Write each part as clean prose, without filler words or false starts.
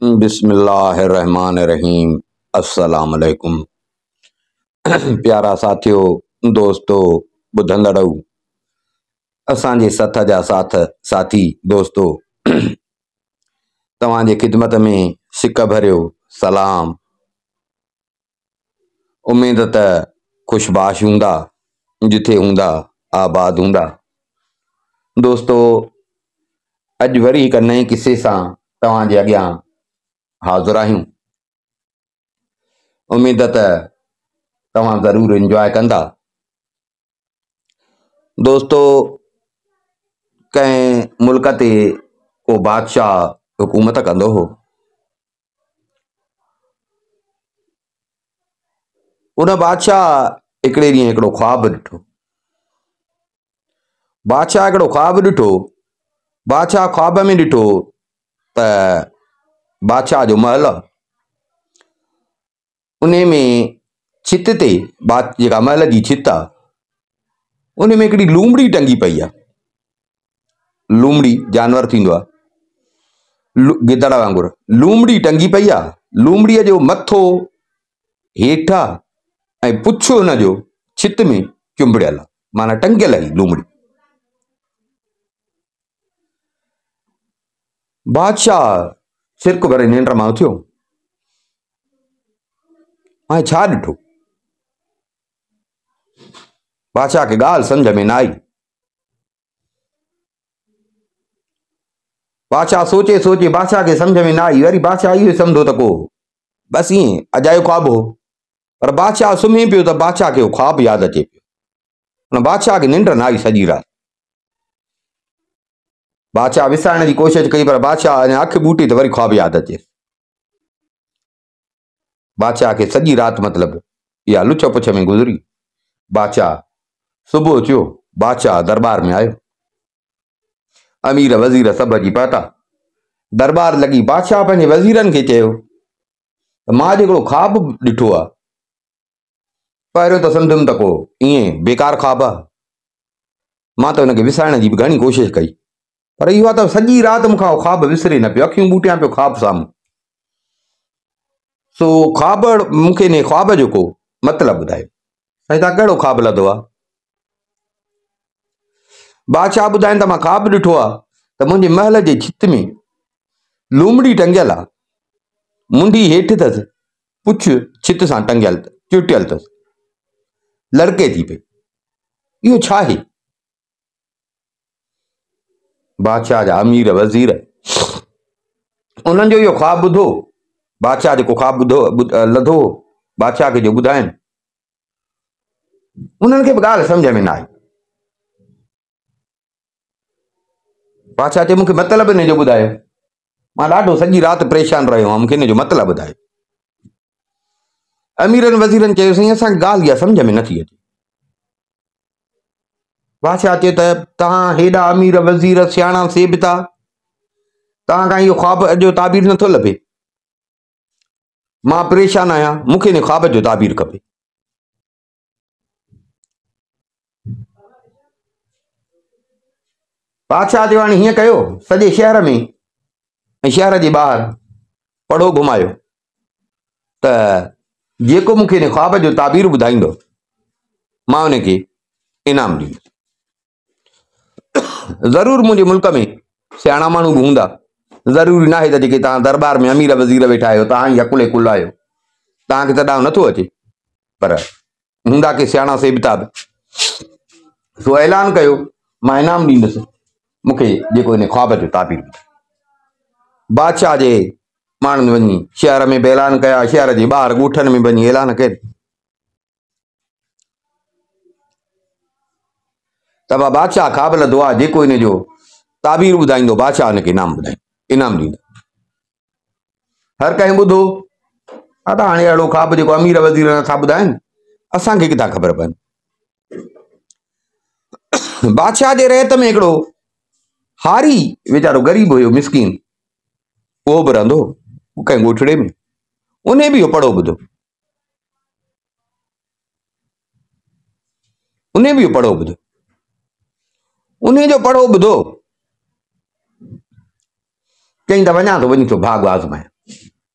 बिस्मिल्लाहिर्रहमानिर्रहीम। अस्सलाम वालेकुम। प्यारा साथियों, दोस्तों, ॿुधंदड़ो, असांजे सथ जा साथी दोस्तों, तव्हांजे ख़िदमत में सिक भरियो सलाम। उम्मीद त खुशबाश हूंदा, जिथे हूंदा आबाद हूंदा। दोस्तों, अॼु वरी हिक नए किसे सां तव्हांजे अॻियां हाज़िर आहियूं। उम्मीद त तव्हां ज़रूर एंजॉय कंदा। दोस्तों, कंहिं मुल्क ते को बादशाह हुकूमत कंदो हो। उन बादशाह हिकिड़े ॾींहुं हिकिड़ो ख्वाब ॾिठो। बादशाह ख्वाब में ॾिठो त बादशाह जो महल, उन में छित ते, जेका महल जी छित आहे, उन में हिकिड़ी लूमड़ी टंगी पई आहे। लूमड़ी जानवर थींदो आहे, गिदड़ वांगुरु लूमड़ी टंगी पई आहे। लूमड़ीअ जो मथो हेठां ऐं पुछ हुन जो छित में चुंबड़ियल आहे, माना टंगियल ई लूमड़ी। बादशाह सिरक भरे निंड मां उथियो। हाणे छा ॾिठो? बादशाह खे ॻाल्हि सम्झ में न आई। बादशाह सोचे बादशाह खे सम्झ में न आई। वरी बादशाह इहो सम्झो त को बसि ईअं अजायो ख्वाब हो। पर बादशाह सुम्ही पियो त बादशाह खे ख्वाब यादि अचे पियो। हुन बादशाह खे निंड न आई सॼी राति। बादशाह विसारण जी कोशिशि कई, पर बादशाह अञा अखि ॿूटी त वरी ख्वाब यादि अचे। बादशाह खे सॼी राति मतिलबु इहा लुछ पुछ में गुज़री। बादशाह सुबुह थियो, बादशाह दरबार में आयो। अमीर वज़ीर सभु अची पहुता। दरबार लॻी। बादशाह पंहिंजे वज़ीरनि खे चयो त मां जेको ख्वाब ॾिठो आहे, पहिरियों त सम्झुमि त को ईअं बेकार ख्वाब आहे। मां त हुनखे विसारण जी बि घणी कोशिशि कई, पर इहो आहे त सॼी राति मूंखां ख्वाब विसरे न पियो। अखियूं ॿूटियां पियो ख्वाब साम्हूं। सो ख्वाब मूंखे इन ख्वाब जो को मतिलबु ॿुधायो। साईं, तव्हां कहिड़ो ख्वाब लधो आहे? बादशाह ॿुधाइनि त मां ख्वाब ॾिठो आहे त मुंहिंजे महल जे छित में लूमड़ी टंगियल आहे। मुंडी हेठि अथसि, पुछ छित सां टंगियल चुटियल अथसि, लड़के थी पई। इहो छा आहे? बादशाह जा अमीर वज़ीर उन्हनि जो इहो ख्वाब ॿुधो। बादशाह जेको ख्वाब लधो बादशाह खे जो ॿुधाइनि, उन्हनि खे बि ॻाल्हि सम्झ में न आई। बादशाह चए मूंखे मतिलबु हिन जो ॿुधायो। मां ॾाढो सॼी राति परेशान रहियो आहियां, मूंखे हिन जो मतिलबु ॿुधायो। अमीरनि वज़ीरनि चयो साईं, असांखे ॻाल्हि इहा सम्झ में नथी अचे। बादशाह चए त तव्हां हेॾा अमीर वज़ीर सियाणा सेब था, तव्हां खां इहो ख्वाब जो ताबीर नथो लभे। मां परेशान आहियां, मूंखे हिन ख्वाब जो ताबीर खपे। बादशाह जो हाणे हीअं कयो, सॼे शहर में ऐं शहर जे ॿाहिरि पड़ो घुमायो त जेको मूंखे हिन ख्वाब जो ताबीर ॿुधाईंदो, मां हुनखे इनाम ॾींदुसि। ज़रूर मुंहिंजे मुल्क में सियाणा माण्हू बि हूंदा। ज़रूरी न आहे त जेके तव्हां दरबार में अमीर वज़ीर वेठा आहियो, तव्हां ई अकुल कुल आहियो, तव्हांखे त ॾाढो नथो अचे। पर हूंदा के सियाणा सेबिता बि। सो ऐलान कयो, मां इनाम ॾींदुसि मूंखे जेको हिन ख्वाब जो ताबीर ॿुधाए। बादशाह जे माण्हुनि वञी शहर में बि ऐलान कया, शहर जे ॿाहिरि ॻोठनि में वञी ऐलान कनि त बादशाह ख्वाब लधो आहे, जेको हिन जो ताबीर ॿुधाईंदो बादशाह हुनखे इनाम ॾींदो। हर कंहिं ॿुधो। दादा हाणे अहिड़ो ख्वाब जेको अमीर वज़ीर नथा ॿुधाइनि, असांखे किथां ख़बर पवनि। बादशाह जे रहत में हिकिड़ो हारी वीचारो ग़रीब हुयो, मिसकीन, उहो बि रहंदो कंहिं ॻोठड़े में। उन बि इहो पढ़ो ॿुधो। उन जो पढ़ो ॿुधो। चई त वञा थो, वञी थो भाग आज़मायां।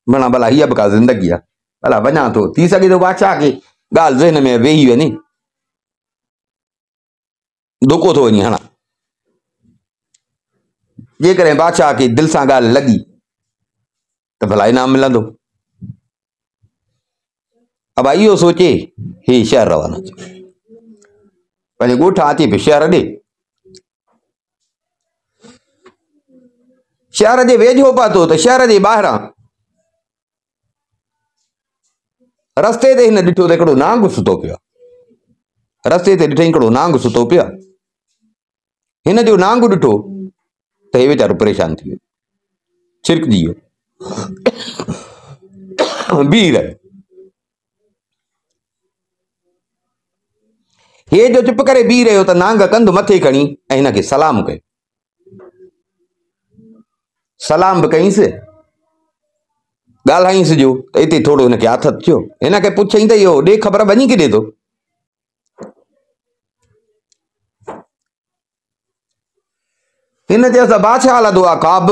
भला भला हीअ बि का ज़िंदगी आहे। भला वञा थो, थी सघे थो बादशाह खे ॻाल्हि ज़हन में वेही वञे, धोखो थो वञे हणा। जेकॾहिं बादशाह खे दिलि सां ॻाल्हि लॻी त भला इनाम मिलंदो। अब इहो सोचे हे शहर रवानो थियो, पंहिंजे ॻोठा अचे पियो शहर ॾे। शहर जे वेझो पहुतो त शहर जे ॿाहिरां रस्ते ते हिन ॾिठो त हिकिड़ो नांग सुतो पियो आहे। रस्ते ते ॾिठई हिकिड़ो नांग सुतो पियो आहे। हिन जो नांग ॾिठो त हे वीचारो परेशान थी वियो, छिरकजी वियो, बीह रहियो। हे जो चुप करे बीह रहियो त नांग कंधु मथे खणी ऐं हिन खे सलाम कयो। सलाम बि कईंसि, ॻाल्हाईंसि जो त हिते थोरो हिनखे आथत थियो। हिन खे पुछई त इहो ॾे ख़बर वञी किथे थो। हिन चयसि बादशाह हलंदो आहे ख़्वाब,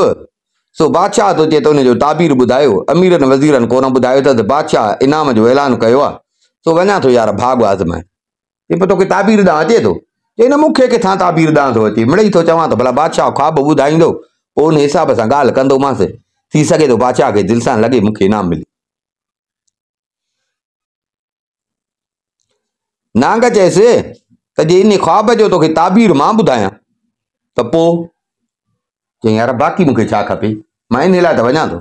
सो बादशाह थो चए त हुनजो ताबीर ॿुधायो। अमीरनि वज़ीरनि कोन ॿुधायो त बादशाह इनाम जो ऐलान कयो आहे, सो वञा थो यार भाग आज़माए। हे पोइ तोखे ताबीर ॾांहुं अचे थो? चई न मूंखे किथां ताबीर ॾांहुं थो अचे, मिड़ई थो चवां त भला बादशाह ख़्वाब ॿुधाईंदो, पोइ उन हिसाब सां ॻाल्हि कंदोमांसि, थी सघे थो बादशाह खे दिलि सां लॻे मूंखे इनाम मिले। नांग चयसि त जे इन ख़्वाब जो तोखे ताबीर मां ॿुधायां त पोइ? चई यार बाक़ी मूंखे छा खपे, मां इन लाइ त वञा थो।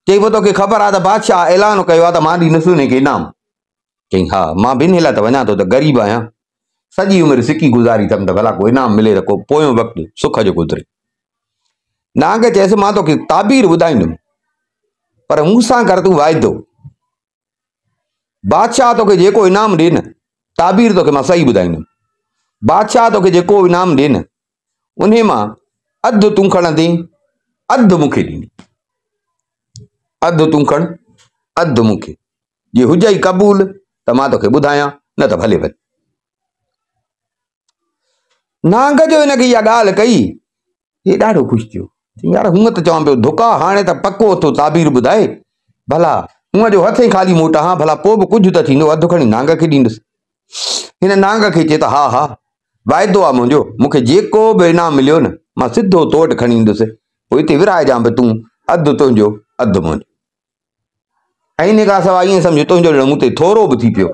चई पोइ तोखे ख़बर आहे त बादशाह ऐलान कयो आहे त मां ॾींदुसि हुनखे इनाम? चई हा, मां बि इन लाइ त वञा थो त ग़रीब आहियां, सॼी उमिरि सिकी गुज़ारी अथमि त भला को इनाम मिले त को पोयों वक़्तु सुख जो गुज़रे। नांग चयसि मां तोखे ताबीर ॿुधाईंदुमि, पर मूंसां कर तूं वाइदो। बादशाह तोखे जेको इनाम ॾे न, ताबीर तोखे मां सही ॿुधाईंदुमि, बादशाह तोखे जेको इनाम ॾे न उन मां अधु तूं खणंदे, अधु मूंखे ॾींदी। अधु तूं खण, अधु मूंखे। जे हुजई क़बूल त मां तोखे ॿुधायां, न त भले भले। नांग जो हिनखे इहा ॻाल्हि कई, हे ॾाढो ख़ुशि थियो। यार हूअं त चवां पियो धोखा, हाणे त पको थो ताबीर ॿुधाए, भला हूअं जो हथ ई ख़ाली मोटा, हा भला पोइ बि कुझु त थींदो, अधु खणी नांग खे ॾींदुसि। हिन नांग खे चए त हा हा वाइदो आहे मुंहिंजो, मूंखे जेको बि इनाम मिलियो न मां सिधो तो वटि खणी ईंदुसि, पोइ हिते विराइजां बि तूं, अधु तुंहिंजो अधु मुंहिंजो। ऐं इन खां सवाइ ईअं सम्झो तुंहिंजो ॾियणु मूं ते थोरो बि थी पियो,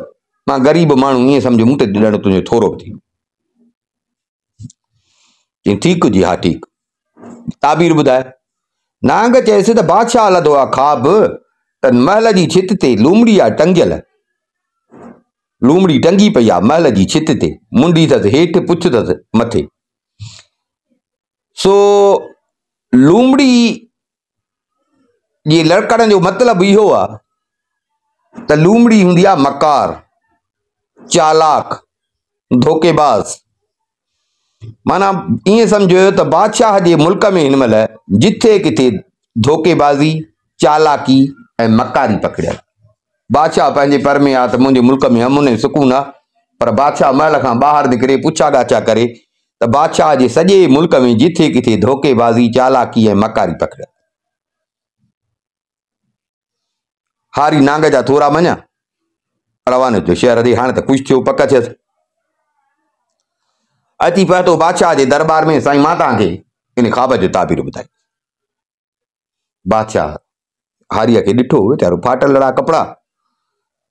मां ग़रीब माण्हू, ईअं सम्झो मूं ते ॾियणु तुंहिंजो थोरो बि थी पियो। चई ठीकु जी, हा ठीकु, ताबीर ॿुधाए। नांग चयसि त बादशाह हलंदो आहे ख़्वाब त महल जी छित ते लूमड़ी आहे टंगियल, लूमड़ी टंगी पई आहे महल जी छित ते, मुंडी अथसि हेठि, पुछ अथसि मथे। सो लूमड़ी जे लड़कण जो मतिलबु इहो आहे त लूमड़ी हूंदी आहे मकार, चालाक, धोखेबाज़। माना ईअं सम्झो त बादशाह जे मुल्क में हिन महिल जिथे किथे धोखेबाज़ी, चालाकी ऐं मकारी पकड़ियल। बादशाह पंहिंजे पर में आहे त मुंहिंजे मुल्क में अमुन ऐं सुकून आहे, पर बादशाह महल खां ॿाहिरि निकिरे पुछा ॻाछा करे त बादशाह जे सॼे मुल्क में जिथे किथे धोखेबाज़ी, चालाकी ऐं मकारी पकड़ियल। हारी नांग जा थोरा मञा, रवानो थियो शहर ॾे। हाणे त ख़ुशि थियो, पक थियसि। अची पहुतो बादशाह जे दरबार में, साईं मां तव्हांखे इन ख़्वाब जो ताबीर ॿुधाई। बादशाह हारीअ खे ॾिठो, वीचारो फाटल लड़ा कपिड़ा,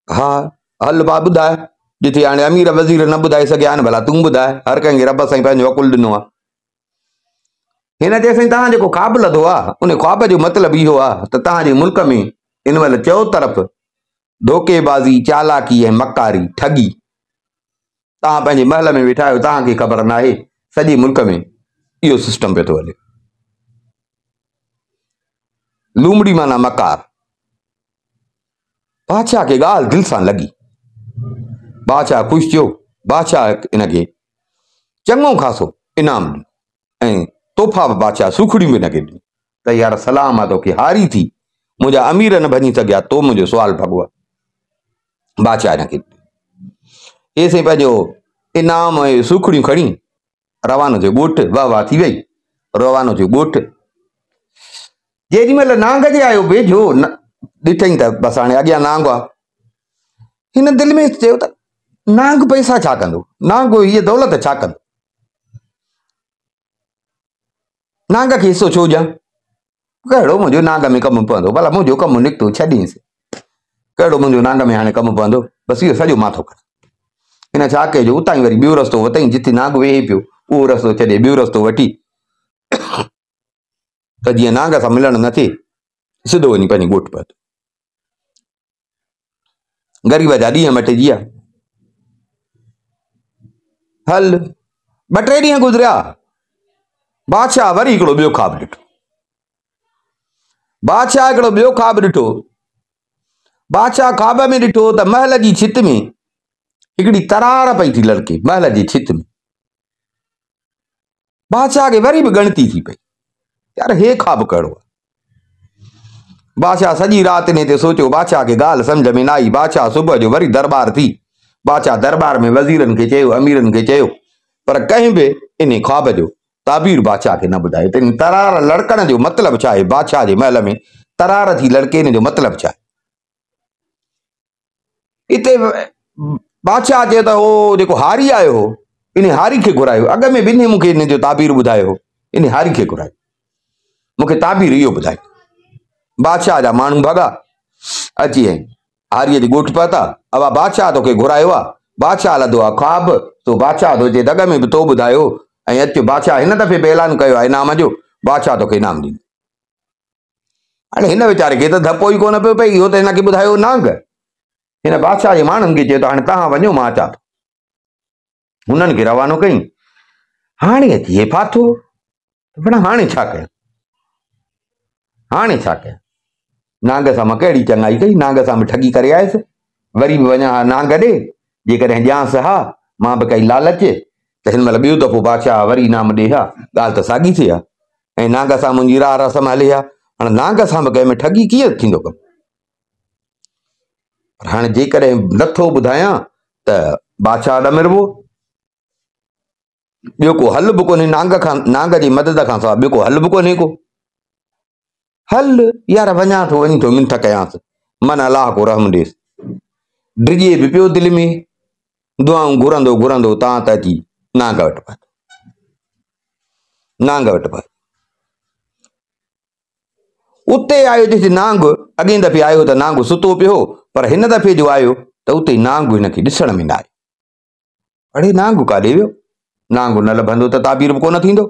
हा हल बा ॿुधाए, जिथे हाणे अमीर वज़ीर न ॿुधाए सघिया आहिनि, भला तूं ॿुधाए, हर कंहिंखे रब साईं पंहिंजो अकुल ॾिनो आहे। हिन चए साईं तव्हां जेको ख़्वाब लधो आहे उन ख़्वाब जो मतिलबु इहो आहे त तव्हांजे मुल्क में इन महिल चओ तरफ़ धोखेबाज़ी, चालाकी ऐं मकारी, ठगी, तव्हां पंहिंजे महल में वेठा आहियो, तव्हांखे ख़बर न आहे सॼे मुल्क में इहो सिस्टम पियो थो हले। लूमड़ी माना मकार। बादशाह खे ॻाल्हि दिलि सां लॻी, बादशाह ख़ुशि थियो। बादशाह इनखे चङो ख़ासो इनाम ॾिनो ऐं तोहफ़ा बि बादशाह सूखड़ियूं बि हिनखे ॾिनी त यार सलाम आहे तोखे, हारी थी, मुंहिंजा अमीर न भञी सघिया, तो मुंहिंजो सुवालु भॻो आहे। बादशाह हिनखे हे साईं पंहिंजो इनाम ऐं सूखड़ियूं खणी रवानो थियो ॻोठु। वाह वाह थी वई, रवानो थियो ॻोठु। जेॾी महिल नांग जे आयो वेझो ॾिठई त बसि हाणे अॻियां नांग आहे। हिन दिलि में चयो त नांग पैसा छा कंदो, नांग हीअ दौलत छा कंदो, नांग खे हिसो छो ॾियां, कहिड़ो मुंहिंजो नांग में कमु पवंदो, भला मुंहिंजो कमु निकितो छॾींसि, कहिड़ो मुंहिंजो नांग में हाणे कमु पवंदो, बसि इहो सॼो माथो कर। हिन छा कयो, उतां वरी ॿियो रस्तो वरितई, जिथे नांग वेहे पियो उहो रस्तो छॾे ॿियो रस्तो वठी त जीअं नांग सां मिलण न थिए, सिधो वञी पंहिंजी ॻोठ पहुतो। ग़रीब जा ॾींहं मटिजी विया। हल 2-3 ॾींहं गुज़रिया, बादशाह वरी हिकिड़ो ॿियो ख्वाबु ॾिठो। बादशाह हिकिड़ो ॿियो ख्वाबु ॾिठो। बादशाह ख्वाब में ॾिठो त महल जी छित में हिकिड़ी तरार पई थी लड़के, महल जी छित में। बादशाह खे वरी बि गणती थी पई, यार हे ख्वाबु कहिड़ो आहे। बादशाह सॼी राति इन ते सोचियो, बादशाह खे ॻाल्हि सम्झ में न आई। बादशाह सुबुह जो वरी दरबार थी, बादशाह दरबार में वज़ीरनि खे चयो, अमीरनि खे चयो, पर कंहिं बि इन ख्वाब जो ताबीर बादशाह खे न ॿुधायो। त इन तरार लड़कण जो मतिलबु छा आहे, बादशाह जे महल में तरार थी लड़के, इन जो मतिलबु छा आहे। इते बादशाह चयो त ओ जेको हारी आयो हो, इन हारी खे घुरायो, अॻ में ॿिन्ही मूंखे इन जो ताबीर ॿुधायो हो, इन हारी खे घुरायो, मूंखे ताबीर इहो ॿुधायो। बादशाह जा माण्हू भॻा अची ऐं हारीअ जी ॻोठ पहुता। अवा बादशाह तोखे घुरायो आहे, बादशाह लधो आहे ख्वाब, तो बादशाह थो चए त अॻ में बि तो ॿुधायो, ऐं अचो बादशाह हिन दफ़े बि ऐलान कयो आहे इनाम जो, बादशाह तोखे इनाम ॾींदो। हाणे हिन वीचारे खे त धपो ई कोन पियो पई, इहो त हिनखे ॿुधायो नांग। हिन बादशाह जे माण्हुनि खे चयो त हाणे तव्हां वञो, मां अचां थो। हुननि खे रवानो कई। हाणे अची हे फाथो, पर हाणे छा कयां, हाणे छा कयां। नांग सां मां कहिड़ी चङाई कई, नांग सां बि ठगी करे आयुसि, वरी बि वञा नांग ॾे, जेकॾहिं ॼांसि हा मां बि कई लालच, त हिन महिल ॿियो दफ़ो बादशाह वरी इनाम ॾे हा, ॻाल्हि त साॻी थिए हा। ऐं नांग सां मुंहिंजी राह रसम हले हा, हाणे नांग सां बि कंहिं में ठगी कीअं थींदो कमु। हाणे जेकॾहिं नथो ॿुधायां त बादशाह ॾमिरबो, ॿियो को हल बि कोन्हे, नांग जी मदद खां सवाइ ॿियो को हल बि कोन्हे को। हल यार वञा थो, वञी थो मिंथ कयांसि, मन अलाह को रहम ॾेसि। डिॼे बि पियो दिलि में, दुआऊं घुरंदो घुरंदो तां त अची नांग वटि पहुतो। नांग वटि पहुतो, उते आयो जिथे नांग अॻे दफ़े आयो त नांग सुतो पियो, पर हिन दफ़े जो आयो त उते नांग हिनखे ॾिसण में न आयो। अड़े नांग काॾे वियो, नांग न लभंदो त ताबीर बि कोन थींदो।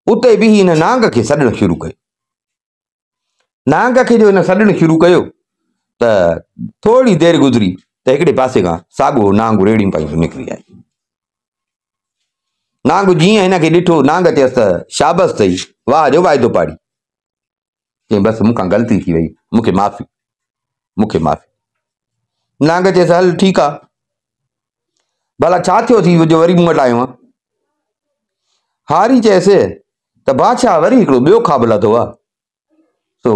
उते बि हिन नांग खे सॾणु शुरू कयो। नांग खे जो हिन सॾणु शुरू कयो त थोरी देरि गुज़री त हिकिड़े पासे खां साॻियो नांग रेड़ियूं पाईंदो निकिरी आयो। नांग जीअं हिनखे ॾिठो, नांग चयसि त शाबस अथई, वाह जो वाइदो पाड़ी। चई बसि मूंखां ग़लती थी वई, मूंखे माफ़ी, मूंखे माफ़ी। नांग चयसि हल ठीकु आहे, भला छा थियो थी जो वरी मूं वटि आयो आहे। हारी चयसि त बादशाह वरी हिकिड़ो ॿियो ख्वाबु लधो आहे, सो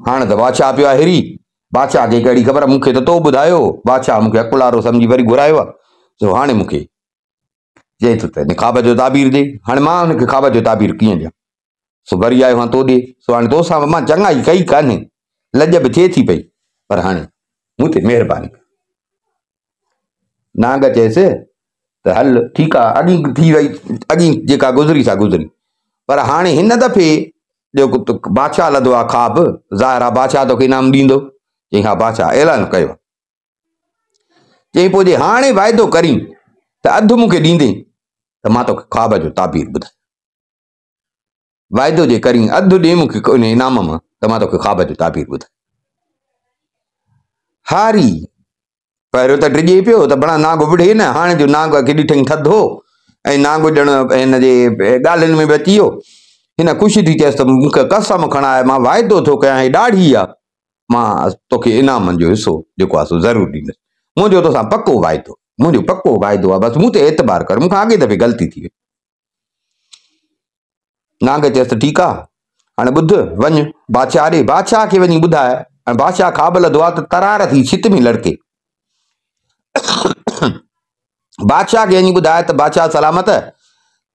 हाणे त बादशाह पियो आहे हिरी, बादशाह खे कहिड़ी ख़बर, मूंखे त तो ॿुधायो, बादशाह मूंखे अकुलारो सम्झी वरी घुरायो आहे, सो हाणे मूंखे चए थो त हिन ख्वाब जो ताबीर ॾे। हाणे मां हुनखे ख्वाब जो ताबीर कीअं ॾियां, सो वरी आयो हां तो ॾे, सो हाणे तोसां मां चङाई कई कान्हे, लॼ बि थिए थी पई, पर हाणे मूं ते महिरबानी। नांग चयसि त हल ठीकु आहे, अॻी थी वई, अॻी जेका गुज़री सा गुज़री, पर हाणे हिन दफ़े जेको बादशाह लधो आहे ख्वाब, ज़ाहिर आहे बादशाह तोखे इनाम ॾींदो। चई हा, बादशाह ऐलान कयो। चई पोइ जे हाणे वाइदो करीं त अधु मूंखे ॾींदे त मां तोखे ख्वाब जो ताबीर ॿुधायां, वाइदो जे करीं अधु ॾे मूंखे उन इनाम मां त मां तोखे ख्वाब जो ताबीर ॿुधायां। हारी पहिरियों त डिॼे पियो त भला नांग विढ़े न, हाणे जो नांग खे ॾिठई थधो ऐं नांग ॼण हिन जे ॻाल्हियुनि में बि अची वियो। हिन ख़ुशी थी चयसि त मूंखे कसम खणाए, मां वाइदो थो कयां, हे ॾाढी आहे, मां तोखे इनामनि जो हिसो जेको आहे सो ज़रूरु ॾींदुसि, मुंहिंजो तोसां पको वाइदो, मुंहिंजो पको वाइदो आहे, बसि मूं ते एतबार कर, मूंखां अॻे दफ़े ग़लती थी वई। नांग चयसि ठीकु आहे, हाणे ॿुध, वञ बादशाह ॾे, बादशाह खे वञी ॿुधाए। ऐं बादशाह ख्वाब लधो आहे त तरार थी छित में लड़के, बादशाह खे वञी ॿुधाए त बादशाह सलामत,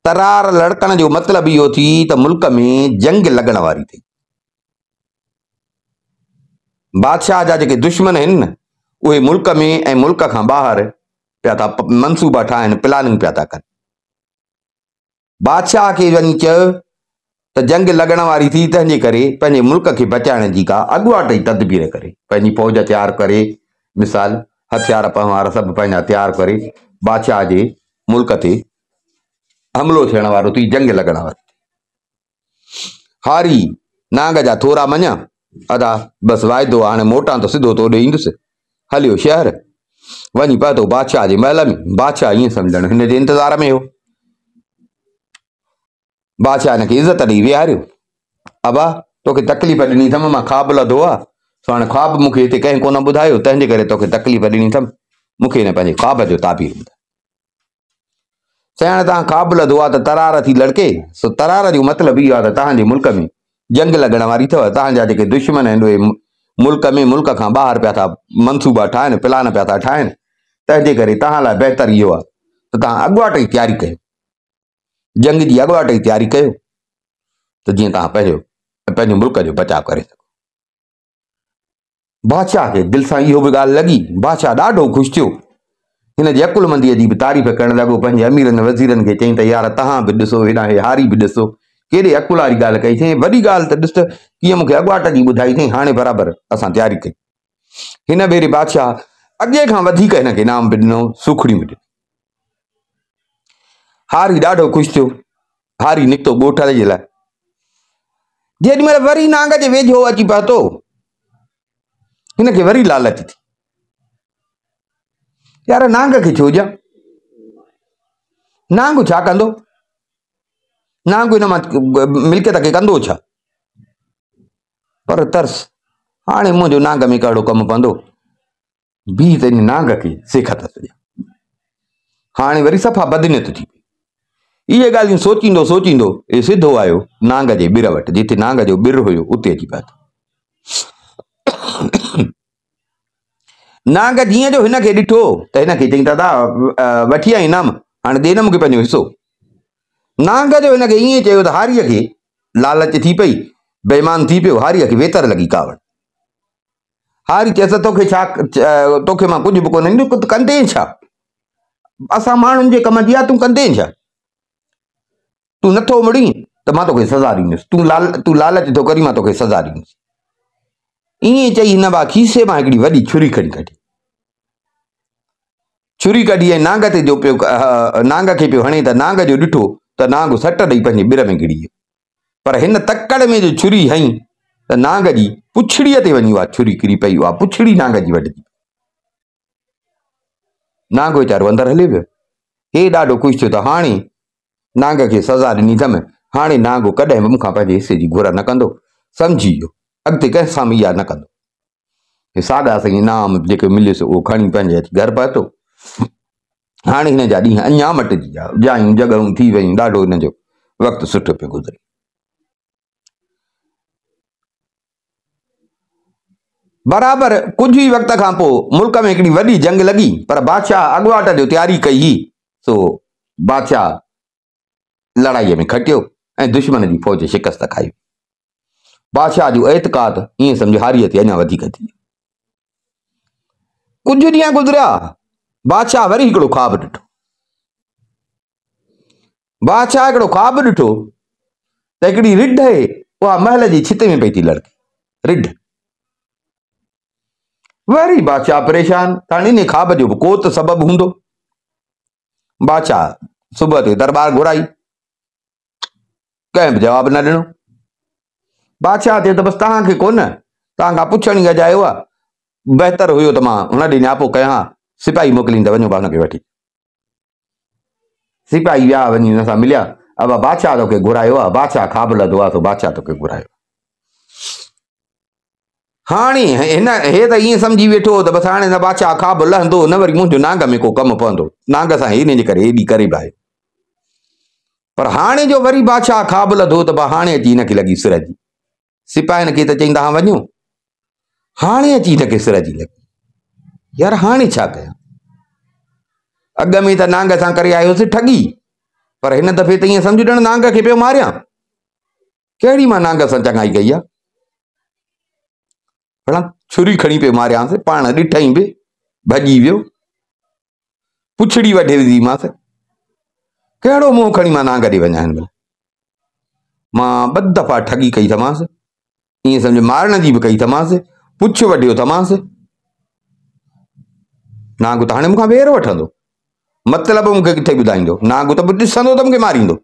तरार लड़कण जो मतिलबु इहो थी त मुल्क में जंग लॻण वारी थी। बादशाह जा जेके दुश्मन आहिनि न उहे मुल्क में ऐं मुल्क खां ॿाहिरि पिया था मनसूबा ठाहिनि, प्लानिंग पिया था कनि। बादशाह खे वञी चयो त जंग लॻण वारी थी, तंहिंजे करे पंहिंजे मुल्क खे बचाइण जी का अॻुवाट जी तदबीर करे पंहिंजी फौज तयारु करे, मिसाल हथियार पहवार सभु पंहिंजा तयारु करे बादशाह जे मुल्क ते हमलो थियण वारो थी, जंग लॻण वारी। हारी नांग जा थोरा मञा, अदा बसि वाइदो, हाणे मोटां त सिधो तो ॾे ईंदुसि। हलियो शहर, वञी पहुतो बादशाह जे महल में। बादशाह ईअं सम्झण हिन जे इंतज़ार में हो। बादशाह हिनखे इज़त ॾेई विहारियो। अबा तोखे तकलीफ़ ॾिनी अथमि, मां ख़्वाबु लधो आहे, सो हाणे ख़्वाबु मूंखे हिते कंहिं कोन ॿुधायो, तंहिंजे करे तोखे तकलीफ़ ॾिनी अथमि, मूंखे हिन पंहिंजे ख़्वाब जो ताबीर ॿुधायो। हाणे तव्हां ख़्वाबु लधो आहे त तरार थी लड़के, सो तरार जो मतिलबु इहो आहे त तव्हांजे मुल्क में जंग लॻण वारी अथव। तव्हांजा जेके दुश्मन आहिनि उहे मुल्क में मुल्क खां ॿाहिरि पिया था मनसूबा ठाहिनि, प्लान पिया था ठाहिनि। तंहिंजे करे तव्हां लाइ बहितर इहो आहे त तव्हां अॻुवाट जी तयारी कयो, जंग जी अॻुवाट जी तयारी कयो, त जीअं तव्हां पंहिंजे मुल्क जो बचाव करे सघो। बादशाह खे दिलि सां इहो बि ॻाल्हि लॻी। बादशाह ॾाढो ख़ुशि थियो, हिन जी अकुलमंदीअ जी बि तारीफ़ करणु लॻो, पंहिंजे अमीरनि वज़ीरनि खे चई त यार तव्हां बि ॾिसो, हेॾा हे हारी बि ॾिसो, केॾे अकुल वारी ॻाल्हि कई अथई, वॾी ॻाल्हि त ॾिस कीअं मूंखे अॻुवाट जी ॿुधाई अथई, हाणे बराबरि असां तयारी कई। हिन भेरे बादशाह अॻे खां वधीक हिनखे इनाम बि ॾिनो, सूखड़ियूं बि ॾिनो। हारी ॾाढो ख़ुशि थियो। हारी निकितो ॻोठण जे लाइ। जेॾी महिल वरी नांग जे वेझो अची पहुतो, हिनखे वरी लालच थी, यार नांग खे छो ॾियां, नांग छा कंदो, नांग हिन मां मिल्कियत खे कंदो छा। पर तरस, हाणे मुंहिंजो नांग में कहिड़ो कमु पवंदो, बीह त इन नांग खे सेख था सॼा। हाणे वरी सफ़ा बदनियत थी। इहे ॻाल्हियूं सोचींदो सोचींदो हे सिधो आयो नांग जे ॿिर वटि, जिथे नांग जो ॿिर हुयो उते अची पहुतो। नांग जीअं जो हिनखे ॾिठो त हिनखे चई दादा वठी आई इनाम, हाणे ॾे न मूंखे पंहिंजो हिसो। नांग जो हिनखे ईअं चयो त हारीअ खे लालच थी पई, बेईमान थी पियो, हारीअ खे वेतर लॻी कावड़। हारी चयसि तोखे छा, तोखे मां कुझु बि कोन ॾींदुमि, तूं कंदे छा, असां माण्हुनि जे कम जी आहे, तूं कंदे छा, तूं नथो मुड़ी त मां तोखे सज़ा ॾींदुसि, तूं लालच थो करी, मां तोखे सज़ा ॾींदुसि। ईअं चई हिन बा खीसे मां हिकिड़ी वॾी छुरी खणी कढी, छुरी कढी ऐं नांग ते जो पियो, नांग खे पियो हणे, त नांग जो ॾिठो त नांग सट ॾेई पंहिंजे ॿिर में गिड़ी वियो। पर हिन तकड़ में जो छुरी हई त नांग जी पुछड़ीअ ते वञी उहा छुरी किरी पई, उहा पुछड़ी नांग जी वढजी। नांग वीचारो अंदरि हली वियो। हे ॾाढो ख़ुशि थियो त हाणे नांग खे सज़ा ॾिनी अथमि, हाणे नांग कॾहिं बि मूंखां पंहिंजे हिसे जी घुर न कंदो, सम्झी वियो, अॻिते कंहिंसां बि इहा न कंदो। हे साॻा साईं इनाम जेके मिलियुसि उहो खणी पंहिंजे अची घर पहुतो। हाणे हिन जा ॾींहं अञा मटिजी विया, जायूं जॻहियूं थी वयूं, ॾाढो हिन जो वक़्तु सुठो पियो गुज़रे। बराबरि कुझु ई वक़्त खां पोइ मुल्क में हिकिड़ी वॾी जंग लॻी, पर बादशाह अॻुवाट जो तयारी कई ही, सो बादशाह लड़ाईअ में खटियो ऐं दुश्मन जी फौज शिकस्त खाई। बादशाह जो एतक़ाद ईअं सम्झो हारीअ ते अञा वधीक थी। कुझु ॾींहं गुज़रिया, बादशाह वरी हिकिड़ो ख़्वाबु ॾिठो। बादशाह हिकिड़ो ख़्वाबु ॾिठो त हिकिड़ी रिढ आहे, उहा महल जी छित में पई थी लड़के, रिढ। वरी बादशाह परेशान, हाणे इन ख़्वाब जो बि को त सबबु हूंदो। बादशाह सुबुह ते दरबार घुराई, कंहिं बि जवाबु न ॾिनो। बादशाह चयो त बसि तव्हांखे कोन, तव्हां खां पुछण ई अजायो आहे, बहितर हुयो त मां हुन ॾे नियापो कयां, सिपाही मोकिलीं त वञो हुनखे वठी। सिपाही विया, वञी हुन सां मिलिया, अब बादशाह तोखे घुरायो आहे, बादशाह ख़्वाबु लधो आहे, तो बादशाह तोखे घुरायो। हाणे हिन हे त ईअं सम्झी वेठो त बसि हाणे न बादशाह ख़्वाबु लहंदो न, वरी मुंहिंजो नांग में को कमु पवंदो, नांग सां हिन जे करे हेॾी करे भाई। पर हाणे जो वरी बादशाह ख़्वाबु लधो त हाणे अची हिनखे लॻी सिर जी। सिपाहियुनि खे त चई तव्हां वञो, हाणे अची हिनखे सिर जी लॻी, यार हाणे छा कयां, अॻ में त नांग सां करे आयोसि ठगी, पर हिन दफ़े त ईअं सम्झ ॼण नांग खे पियो मारियां, कहिड़ी मां नांग सां चङाई कई आहे। भला छुरी खणी पे मारियांसि, पाण ॾिठई बि भॼी वियो। पुछड़ी वढे विधीमांसि, कहिड़ो मुंहुं खणी मां नांग ॾे वञा। हिन महिल मां 2 दफ़ा ठगी कई अथमांसि, ईअं सम्झ मारण जी बि कई अथमांसि, पुछ वढियो अथमांसि। नांग त हाणे मूंखां ॿेर वठंदो, मतिलबु मूंखे किथे ॿुधाईंदो। नांग त ॾिसंदो त मूंखे मारींदो।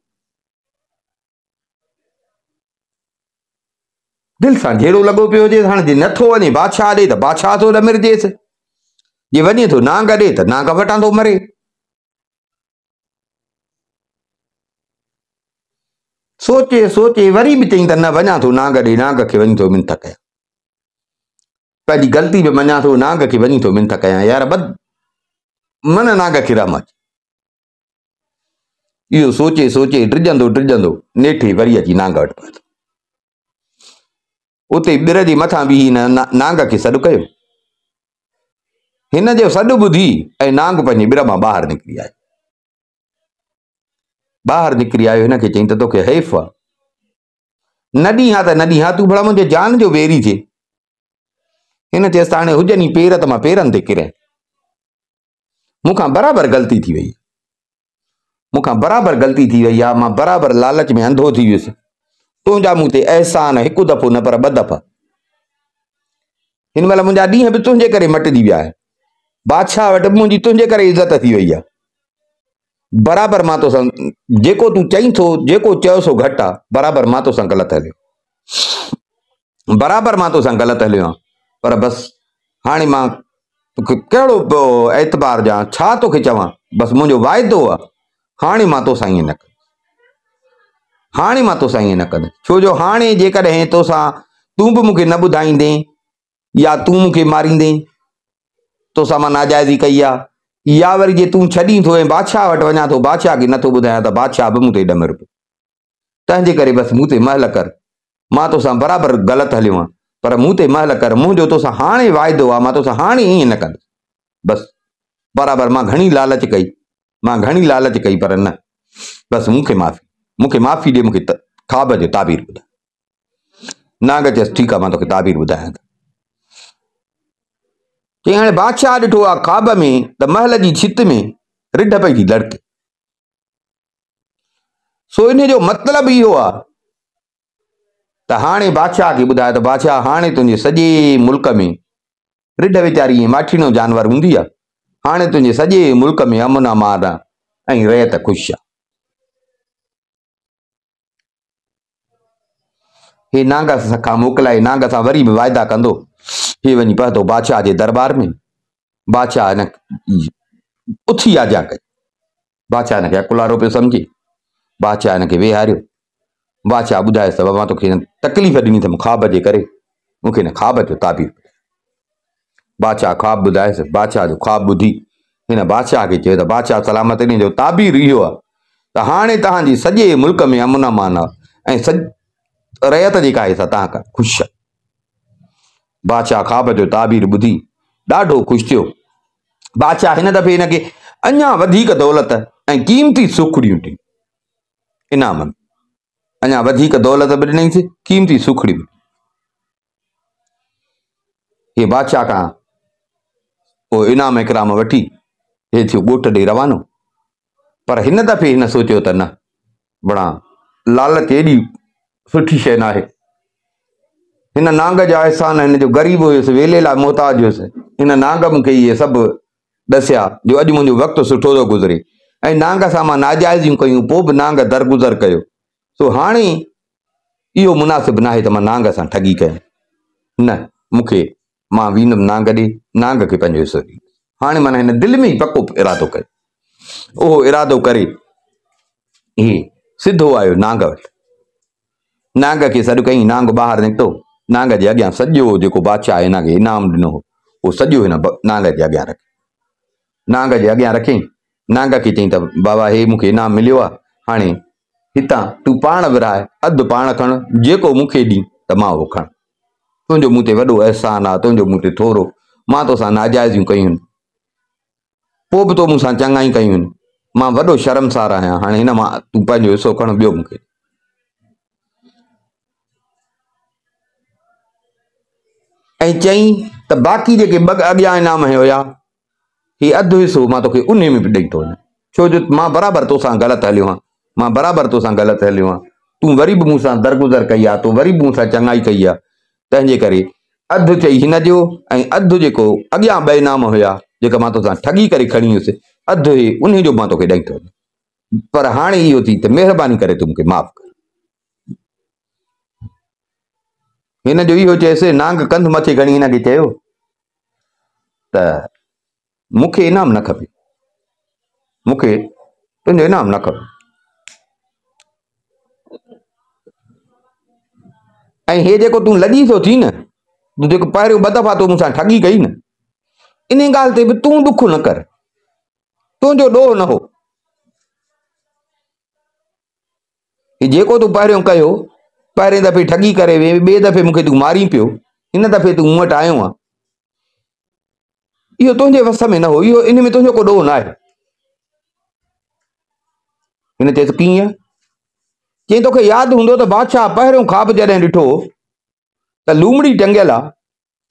दिलि सां जहिड़ो लॻो पियो हुजे। हाणे जे नथो वञे बादशाह ॾे त बादशाह थो ॾमिरजेसि, जे वञे थो नांग ॾे त नांग वटां थो मरे। सोचे सोचे वरी बि चई त न वञा थो नांग ॾे, नांग खे वञी थो मिंथ कयां, पंहिंजी ग़लती बि मञा थो, नांग खे वञी थो मिंथ कयां। यार मन नांग खे रम अचे। इहो सोचे सोचे ड्रिजंदो ड्रिजंदो नेठे वरी अची नांग वटि पहुतो। उते ॿिर जे मथां बि हिन नांग खे सॾु कयो। हिन जो सॾु ॿुधी ऐं नांग पंहिंजे ॿिर मां ॿाहिरि निकिरी आयो। ॿाहिरि निकिरी आयो, हिन खे चई त तोखे हैफ़ आहे, न ॾींहां त न ॾींहां, तूं भला मुंहिंजे जान जो वेरी थिए। हिन चयसि त हाणे हुजनि ई पेर त मां पेरनि ते किरियां। मूंखां बराबरि ग़लती थी वई, मूंखां बराबरि ग़लती थी वई आहे। मां बराबरि लालच में अंधो थी वियुसि। तुंहिंजा मूं ते अहसान 1 दफ़ो न पर 2 दफ़ा। हिन महिल मुंहिंजा ॾींहं बि तुंहिंजे करे मटिजी विया आहिनि। बादशाह वटि मुंहिंजी तुंहिंजे करे इज़त थी वई आहे। बराबरि मां तोसां जेको तूं चई थो, जेको चयो सो घटि आहे। बराबरि मां तोसां ग़लति हलियो, बराबरि मां तोसां ग़लति हलियो आहियां। पर बसि हाणे मां तोखे कहिड़ो एतबार ॾियां, छा तोखे चवां। बसि मुंहिंजो वाइदो आहे, हाणे मां तोसां ईअं न कंदुसि, हाणे मां तोसां ईअं न कंदुसि। छो जो हाणे जेकॾहिं तोसां तूं बि मूंखे न ॿुधाईंदे या तूं मूंखे मारींदे, तोसां मां नाजाइज़ी कई आहे, या वरी जे तूं छॾी थो ऐं बादशाह वटि वञा थो, बादशाह खे नथो ॿुधायां त बादशाह बि मूं ते ॾमिर पियो। तंहिंजे करे बसि मूं ते महल कर। मां तोसां बराबरि ग़लति हलियो आहियां, पर मूं ते महल कर। मुंहिंजो तोसां हाणे वाइदो आहे, मां तोसां हाणे ईअं न कंदुसि। बसि बराबरि मां घणी लालच कई, मां घणी लालच कई, पर न, बसि मूंखे माफ़ी ॾे, मूंखे ख़्वाब जो ताबीर ॿुधाए। नांग चयसि ठीकु आहे, मां तोखे ताबीर ॿुधायां थो। चई हाणे बादशाह ॾिठो आहे ख़्वाब में त महल जी छित में रिढ पई थी लड़के। सो इन जो मतिलबु इहो आहे त हाणे बादशाह खे ॿुधाए त बादशाह हाणे तुंहिंजे सॼे मुल्क में रिढ वीचारी ईअं माठीनो जानवर हूंदी आहे। हाणे तुंहिंजे सॼे मुल्क में अमन अमान ऐं रयत ख़ुशि आहे। हे नांग खां मोकिलाए, नांग सां वरी बि वाइदा कंदो। हे वञी पहुतो बादशाह जे दरबार में। बादशाह हिन उथी आजा कई। बादशाह हिनखे अकुलारो पियो सम्झे। बादशाह हिनखे वेहारियो। बादशाह ॿुधायसि त मां तोखे तकलीफ़ ॾिनी अथमि ख़्वाब जे करे, मूंखे हिन ख़्वाब जो ताबीर। बादशाह ख़्वाब ॿुधायसि। बादशाह जो ख़्वाब ॿुधी हिन बादशाह खे चयो त बादशाह सलामत, इन जो ताबीर इहो आहे त हाणे तव्हांजे सॼे मुल्क में अमन अमान आहे ऐं रयत जेका आहे सा तव्हां खां ख़ुशि आहे। बादशाह ख़्वाब जो ताबीर ॿुधी ॾाढो ख़ुशि थियो। बादशाह हिन दफ़े हिनखे अञा वधीक दौलत ऐं क़ीमती सुखड़ियूं ॾिनी इनाम में। अञा वधीक दौलत बि ॾिनईंसि, क़ीमती सुखड़ियूं। हे बादशाह खां पोइ इनाम इकराम वठी हे थियो ॻोठ ॾे रवानो। पर हिन दफ़े हिन सोचियो त न, बणा लालच एॾी सुठी शइ न आहे। हिन नांग जा अहसान, हिन जो ग़रीब हुयुसि, वेले लाइ मोहताज हुयुसि, हिन नांग मूंखे इहे सभु ॾसिया जो अॼु मुंहिंजो वक़्तु सुठो थो गुज़रे ऐं नांग सां मां नाजाइज़ियूं कयूं, पोइ बि नांग दरगुज़र कयो। सो हाणे इहो मुनासिबु न आहे त मां नांग सां ठगी कयां। न, मां वेंदुमि नांग ॾे, नांग खे पंहिंजो हिसो ॾींदुमि। हाणे माना हिन दिलि में ई पको इरादो कयो। उहो इरादो करे इहे सिधो आयो नांग वटि। नांग खे सॾु कई। नांग ॿाहिरि निकितो। नांग जे अॻियां सॼो जेको बादशाह हिन खे इनाम ॾिनो हो, उहो सॼो हिन नांग जे अॻियां रखियो। नांग जे अॻियां रखियईं। नांग खे चई त बाबा हे मूंखे इनाम मिलियो आहे, हाणे हितां तूं पाण विराए, अधु पाण खण, जेको मूंखे ॾी त मां उहो खण। तुंहिंजो मूं ते वॾो अहसान आहे, तुंहिंजो मूं ते थोरो, मां तोसां नाजाइज़ियूं कयूं आहिनि, पोइ बि तो मूंसां चङाई कयूं आहिनि, मां वॾो शर्मसार आहियां। हाणे हिन मां तूं पंहिंजो हिसो खण, ॿियो मूंखे। ऐं चई त बाक़ी जेके अॻियां इनाम हुया ही अधु हिसो मां तोखे उन में बि ॾेई थो वञा, छो जो मां बराबरि तोसां ग़लति हलियो आहियां, मां बराबरि तोसां ग़लति हलियो आहियां, तूं वरी बि मूंसां दरगुज़र कई आहे, तूं वरी बि मूंसां चङाई कई आहे, तंहिंजे करे अधु चई हिन जो ऐं अधु जेको अॻियां ॿ इनाम हुया जेका मां तोसां ठगी करे खणी हुयुसि, अधु ही उन जो मां तोखे ॾेई थो वञा। पर हाणे इहो थी त महिरबानी करे तूं मूंखे माफ़ कर। हिन जो इहो चयसि, नांग कंध मथे खणी हिनखे चयो त मूंखे इनाम न खपे, मूंखे तुंहिंजो इनाम न खपे। ऐं हे जेको तूं लॼी थो थी न, तूं जेको पहिरियों ॿ दफ़ा तूं मूंसां ठगी कई न, इन ॻाल्हि ते बि तूं ॾुख न कर, तुंहिंजो ॾोह न हो। जेको तूं पहिरियों कयो, पहिरें दफ़े ठगी करे ॿिए दफ़े मूंखे तूं मारी पियो, हिन दफ़े तूं मूं वटि आयो आहे, इहो तुंहिंजे वस में न हो, इहो इन में तुंहिंजो को ॾोह न आहे। हिन चयसि कीअं? चई तोखे यादि हूंदो त बादशाह पहिरियों ख़्वाबु जॾहिं ॾिठो त लूमड़ी टंगियल आहे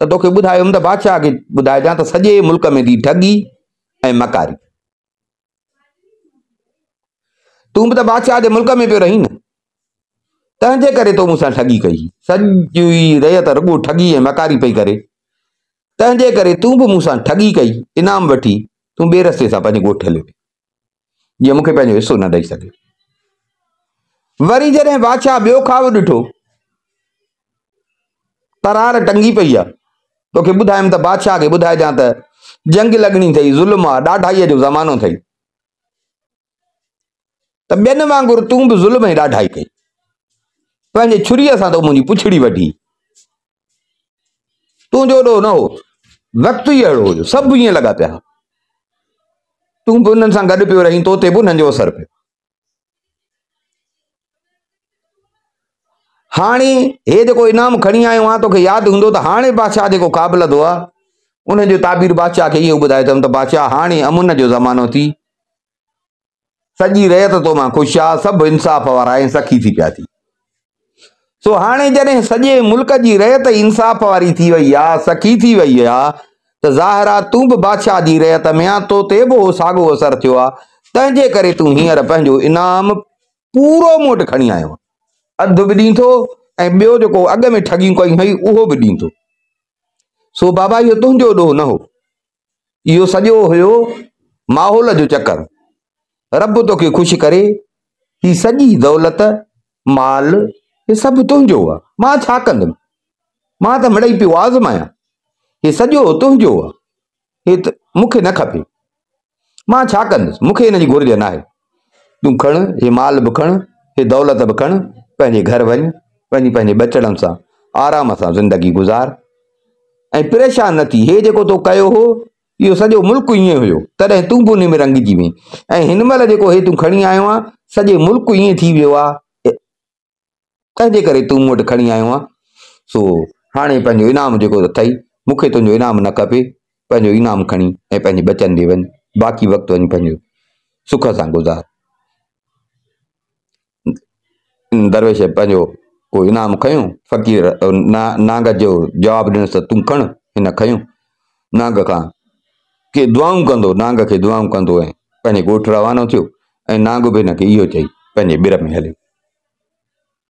त तोखे ॿुधायुमि त बादशाह खे ॿुधाइजां त सॼे मुल्क में थी ठगी ऐं मकारी। तूं बि त बादशाह जे मुल्क में पियो रही न, तंहिंजे करे तो मूंसां ठगी कई, सॼी रयत रुॻो ठगी ऐं मकारी पई करे, तंहिंजे करे तूं बि मूंसां ठगी कई, इनाम वठी तूं ॿिए रस्ते सां पंहिंजे ॻोठ हलियो, जीअं मूंखे पंहिंजो हिसो न ॾेई सघे। वरी जॾहिं बादशाह ॿियो ख़्वाबु ॾिठो, तरार टंगी पई आहे, तोखे ॿुधायुमि त बादशाह खे ॿुधाइजां त जंग लॻणी अथई, ज़ुल्म आहे, ॾाढाईअ जो ज़मानो अथई, त ॿियनि वांगुरु तूं बि ज़ुल्म ऐं ॾाढाई कई, पंहिंजे छुरीअ सां तो मुंहिंजी पुछड़ी वठी, तुंहिंजो ॾोह न हो, वक़्तु ई अहिड़ो हुयो, सभु ईअं लॻा पिया, तूं बि उन्हनि सां गॾु पियो रही, तो ते बि उन्हनि जो असरु पियो। हाणे हे जेको इनाम खणी आयो आहे, तोखे यादि हूंदो त हाणे बादशाह जेको ख़्वाबु लधो आहे, उनजो ताबीर बादशाह खे इहो ॿुधाए अथमि त बादशाह हाणे अमुन जो ज़मानो थी, सॼी रयत तो मां ख़ुशि आहे, सभु इंसाफ़ वारा ऐं सखी थी पिया थी। सो हाणे जॾहिं सॼे मुल्क जी रयत इंसाफ़ वारी थी वई आहे, सखी थी वई आहे, त ज़ाहिर आहे तूं बि बादशाह जी रयत में आहे, तो ते बि साॻियो असरु थियो आहे, तंहिंजे करे तूं हींअर पंहिंजो इनाम पूरो मूं वटि खणी आयो आहे, अधु बि ॾींथो ऐं ॿियो जेको अॻ में ठगियूं कयूं हुई उहो बि ॾींथो। सो बाबा इहो तुंहिंजो ॾोह न हो, इहो सॼो हुयो माहौल जो चक्कर। रब तोखे ख़ुशि करे, ही सॼी दौलत माल हे सभु तुंहिंजो आहे, मां छा कंदुमि, मां त मिड़ई पियो आज़मायां, हे सॼो तुंहिंजो आहे, हे त मूंखे न खपे, मां छा कंदुसि, मूंखे हिन जी घुर्ज न आहे। तूं खण, हे माल बि खण, हे दौलत बि खण, पंहिंजे घर वञ, वञी पंहिंजे बचड़नि सां आराम सां ज़िंदगी गुज़ार ऐं परेशान न थी। हे जेको तो कयो हो, इहो सॼो मुल्क ईअं हुयो, तॾहिं तूं बि उन में रंगिजी वहीं, ऐं हिन महिल जेको हे तूं खणी आयो आहे, सॼे मुल्क ईअं थी वियो आहे, तंहिंजे करे तूं मूं वटि खणी आयो आहे। सो हाणे पंहिंजो इनाम जेको अथई, मूंखे तुंहिंजो इनाम न खपे, पंहिंजो इनाम खणी ऐं पंहिंजे बचनि ॾे वञ, बाक़ी वक़्तु वञी पंहिंजो सुख सां गुज़ार। दरवेश पंहिंजो को इनाम खयूं, फ़कीर नांग जो जवाबु ॾिनसि त तूं खण, हिन खयूं, नांग खां के दुआऊं कंदो, नांग खे दुआऊं कंदो ऐं पंहिंजे ॻोठु रवानो थियो, ऐं नांग बि हिनखे इहो चई पंहिंजे ॿिर में हलियो।